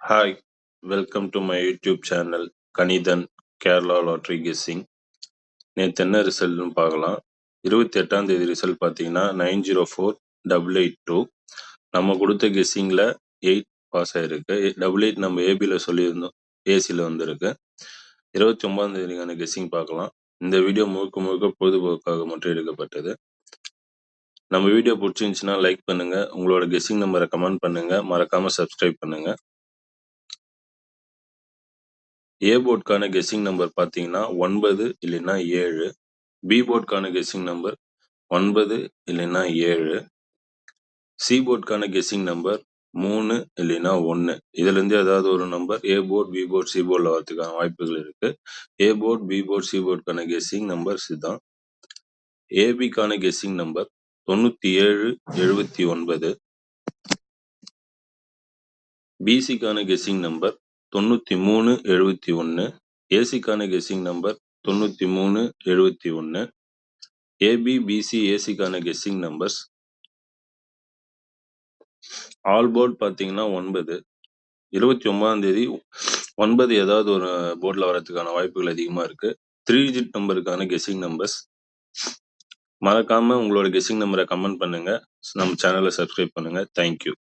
Hi, welcome to my YouTube channel Kanithan Kerala lottery guessing. நேற்று என்ன ரிசல்ட்னு பார்க்கலாம். 28ஆம் தேதி ரிசல்ட் பார்த்தீங்கன்னா 904882. நம்ம கொடுத்த கெஸ்ஸிங்கில் 8 பாஸ் ஆயிருக்கு. 88 நம்ம ஏபியில் சொல்லியிருந்தோம், ஏசியில் வந்திருக்கு. 29ஆம் தேதிக்கான கெஸ்ஸிங் பார்க்கலாம். இந்த வீடியோ முழுக்க முழுக்க பொழுதுபோக்காக மட்டும் எடுக்கப்பட்டது. நம்ம வீடியோ பிடிச்சிருந்துச்சுன்னா லைக் பண்ணுங்க, உங்களோட கெஸ்ஸிங் நம்பரை கமெண்ட் பண்ணுங்க, மறக்காம சப்ஸ்கிரைப் பண்ணுங்க. ஏ போர்டுக்கான கெஸ்ஸிங் நம்பர் பார்த்தீங்கன்னா 9 இல்லைன்னா 7. பி போர்டுக்கான கெஸ்ஸிங் நம்பர் 9 இல்லைன்னா 7. சி போர்டுக்கான கெஸ்ஸிங் நம்பர் 3 இல்லைன்னா 1. இதுல இருந்து ஏதாவது ஒரு number A board, B board, C போர்டில் வரதுக்கான வாய்ப்புகள் இருக்கு. A board, B board, C போர்டுக்கான கெஸ்ஸிங் நம்பர்ஸ் இதுதான். ஏபிக்கான கெஸ்ஸிங் நம்பர் 9779. பிசிக்கான கெஸ்ஸிங் நம்பர் 9371. ஏசிக்கான கெஸ்ஸிங் நம்பர் 9371. ஏபி, பிசி, ஏசிக்கான கெஸ்ஸிங் நம்பர்ஸ் ஆல் போர்டு பார்த்தீங்கன்னா 9. 29ஆம் தேதி 9 ஏதாவது ஒரு போர்டில் வரதுக்கான வாய்ப்புகள் அதிகமாக இருக்கு. 3 டிஜிட் நம்பருக்கான கெஸ்ஸிங் நம்பர்ஸ். மறக்காம உங்களோட கெஸ்ஸிங் நம்பரை கமெண்ட் பண்ணுங்க, நம்ம சேனலை சப்ஸ்கிரைப் பண்ணுங்க. தேங்க்யூ.